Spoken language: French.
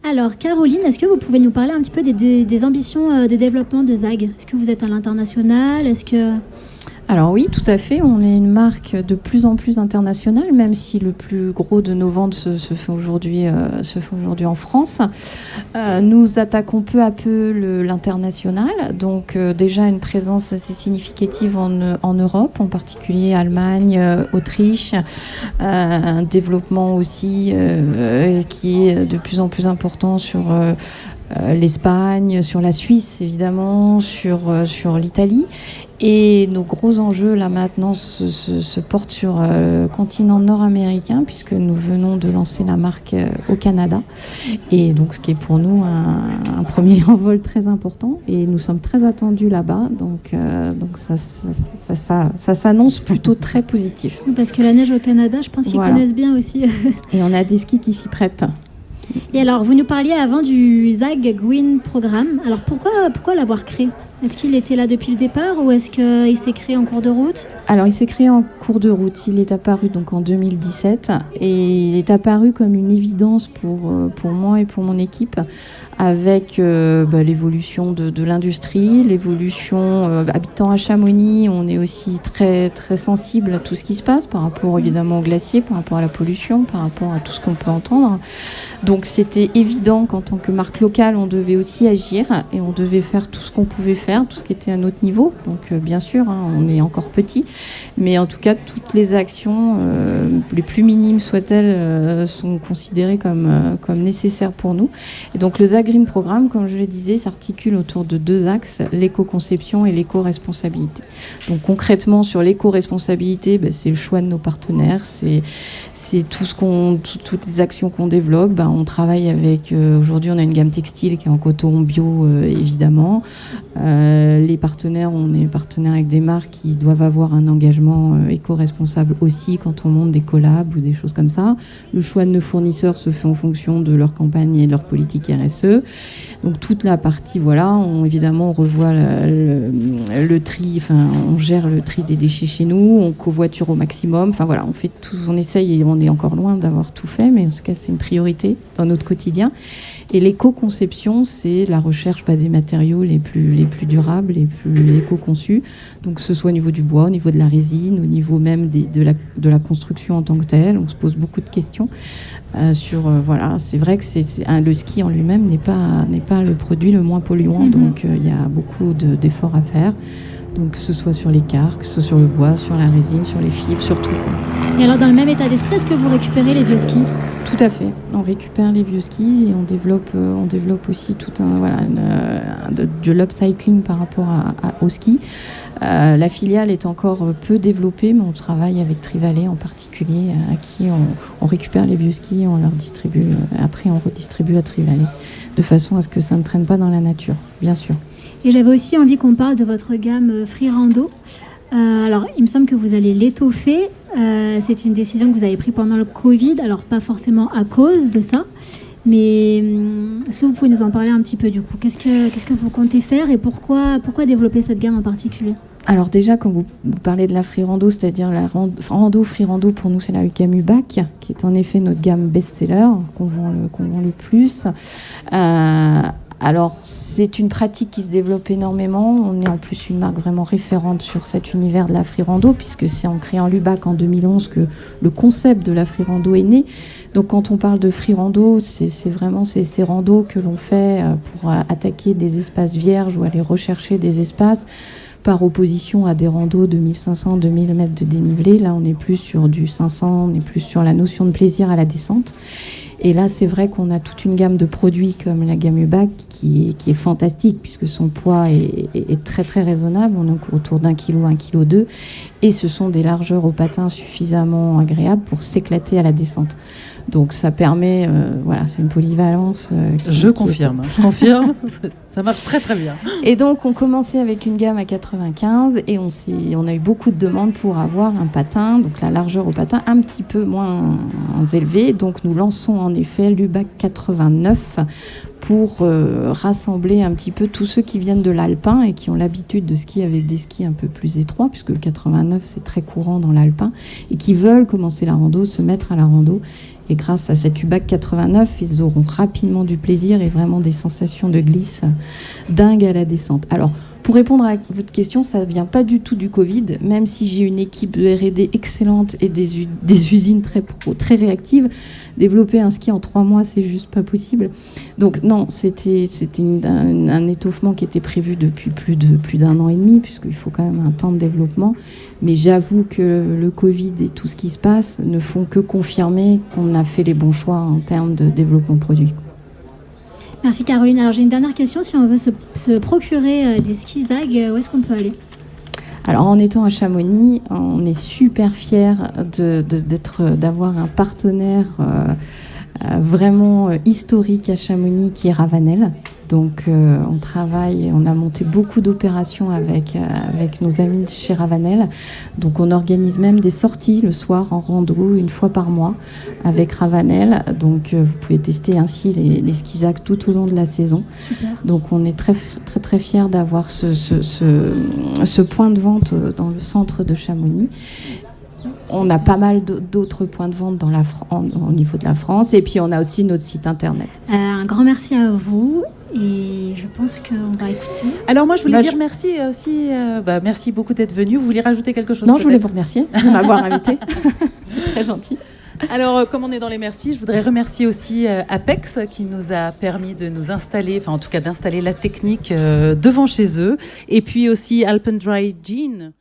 Alors, Caroline, est-ce que vous pouvez nous parler un petit peu des ambitions de développement de ZAG? Est-ce que vous êtes à l'international? Est-ce que... Alors oui, tout à fait. On est une marque de plus en plus internationale, même si le plus gros de nos ventes se fait aujourd'hui en France. Nous attaquons peu à peu l'international, donc déjà une présence assez significative en Europe, en particulier Allemagne, Autriche, un développement aussi qui est de plus en plus important sur l'Espagne, sur la Suisse évidemment, sur l'Italie. Et nos gros enjeux là maintenant se portent sur le continent nord-américain, puisque nous venons de lancer la marque au Canada. Et donc ce qui est pour nous un premier envol très important. Et nous sommes très attendus là-bas. Donc ça s'annonce plutôt très positif. Parce que la neige au Canada, je pense qu'ils connaissent bien aussi. Et on a des skis qui s'y prêtent. Et alors, vous nous parliez avant du ZAG Green Programme. Alors pourquoi l'avoir créé ? Est-ce qu'il était là depuis le départ ou est-ce qu'il s'est créé en cours de route ? Alors, il s'est créé en cours de route. Il est apparu donc en 2017 et il est apparu comme une évidence pour moi et pour mon équipe, avec l'évolution de l'industrie, l'évolution habitant à Chamonix. On est aussi très, très sensible à tout ce qui se passe par rapport évidemment au glacier, par rapport à la pollution, par rapport à tout ce qu'on peut entendre. Donc c'était évident qu'en tant que marque locale, on devait aussi agir et on devait faire tout ce qu'on pouvait faire, tout ce qui était à notre niveau. Donc bien sûr, on est encore petit, mais en tout cas, toutes les actions, les plus minimes soient-elles, sont considérées comme nécessaires pour nous. Et donc le ZAG Green Programme, comme je le disais, s'articule autour de deux axes, l'éco-conception et l'éco-responsabilité. Donc concrètement, sur l'éco-responsabilité, c'est le choix de nos partenaires, c'est toutes les actions qu'on développe. On travaille avec, aujourd'hui on a une gamme textile qui est en coton bio évidemment. Les partenaires, on est partenaire avec des marques qui doivent avoir un engagement éco-responsable aussi quand on monte des collabs ou des choses comme ça. Le choix de nos fournisseurs se fait en fonction de leur campagne et de leur politique RSE. Donc toute la partie, évidemment on revoit le tri, on gère le tri des déchets chez nous, on covoiture au maximum, on fait tout, on essaye et on est encore loin d'avoir tout fait, mais en tout cas c'est une priorité dans notre quotidien. Et l'éco-conception, c'est la recherche des matériaux les plus durables, les plus éco-conçus. Donc que ce soit au niveau du bois, au niveau de la résine, au niveau même de la construction en tant que telle. On se pose beaucoup de questions c'est vrai que le ski en lui-même n'est pas le produit le moins polluant. Donc il y a beaucoup d'efforts à faire. Donc que ce soit sur les cartes, que ce soit sur le bois, sur la résine, sur les fibres, sur tout. Et alors dans le même état d'esprit, est-ce que vous récupérez les vieux skis ? Tout à fait. On récupère les vieux skis et on développe aussi tout de l'upcycling par rapport au ski. La filiale est encore peu développée, mais on travaille avec Trivalet en particulier, à qui on récupère les vieux skis et on leur distribue. Après, on redistribue à Trivalet, de façon à ce que ça ne traîne pas dans la nature, bien sûr. Et j'avais aussi envie qu'on parle de votre gamme Free Rando. Alors, il me semble que vous allez l'étoffer. C'est une décision que vous avez prise pendant le Covid, alors pas forcément à cause de ça. Mais est-ce que vous pouvez nous en parler un petit peu du coup ? Qu'est-ce que vous comptez faire et pourquoi développer cette gamme en particulier ? Alors déjà, quand vous parlez de la Free Rando, c'est-à-dire la Free Rando, pour nous, c'est la gamme UBAC, qui est en effet notre gamme best-seller, qu'on vend le plus. Alors, c'est une pratique qui se développe énormément. On est en plus une marque vraiment référente sur cet univers de la Free Rando, puisque c'est en créant l'UBAC en 2011 que le concept de la Free Rando est né. Donc, quand on parle de Free Rando, c'est vraiment ces randos que l'on fait pour attaquer des espaces vierges ou aller rechercher des espaces par opposition à des randos de 1500-2000 mètres de dénivelé. Là, on est plus sur du 500, on est plus sur la notion de plaisir à la descente. Et là, c'est vrai qu'on a toute une gamme de produits comme la gamme UBAC qui est fantastique puisque son poids est très très raisonnable. On est autour d'1 kg, 1,2 kg. Et ce sont des largeurs au patin suffisamment agréables pour s'éclater à la descente. Donc ça permet, c'est une polyvalence. Je confirme, ça marche très très bien. Et donc on commençait avec une gamme à 95 et on a eu beaucoup de demandes pour avoir un patin, donc la largeur au patin un petit peu moins élevée. Donc nous lançons en effet l'UBAC 89 pour rassembler un petit peu tous ceux qui viennent de l'alpin et qui ont l'habitude de skier avec des skis un peu plus étroits, puisque le 89 c'est très courant dans l'alpin, et qui veulent commencer la rando, se mettre à la rando. Et grâce à cette UBAC 89, ils auront rapidement du plaisir et vraiment des sensations de glisse dingues à la descente. Alors, pour répondre à votre question, ça ne vient pas du tout du Covid, même si j'ai une équipe de R&D excellente et des usines très réactives. Développer un ski en 3 mois, c'est juste pas possible. Donc non, c'était un étoffement qui était prévu depuis plus d'un an et demi, puisqu'il faut quand même un temps de développement. Mais j'avoue que le Covid et tout ce qui se passe ne font que confirmer qu'on a fait les bons choix en termes de développement produit. Merci Caroline. Alors j'ai une dernière question. Si on veut se procurer des skis ZAG, où est-ce qu'on peut aller ? Alors en étant à Chamonix, on est super fiers d'avoir un partenaire vraiment historique à Chamonix qui est Ravanel. Donc on travaille, on a monté beaucoup d'opérations avec nos amis de chez Ravanel. Donc on organise même des sorties le soir en rando 1 fois par mois avec Ravanel. Donc vous pouvez tester ainsi les skis ZAG tout au long de la saison. Super. Donc on est très très très fiers d'avoir ce point de vente dans le centre de Chamonix. On a pas mal d'autres points de vente au niveau de la France, et puis on a aussi notre site internet. Un grand merci à vous, et je pense qu'on va écouter. Alors moi je voulais dire merci aussi, merci beaucoup d'être venu. Vous vouliez rajouter quelque chose? Non, je voulais vous remercier de m'avoir invité. C'est très gentil. Alors, comme on est dans les merci, je voudrais remercier aussi Apex qui nous a permis de nous installer, enfin en tout cas d'installer la technique devant chez eux, et puis aussi Alpendry Jean.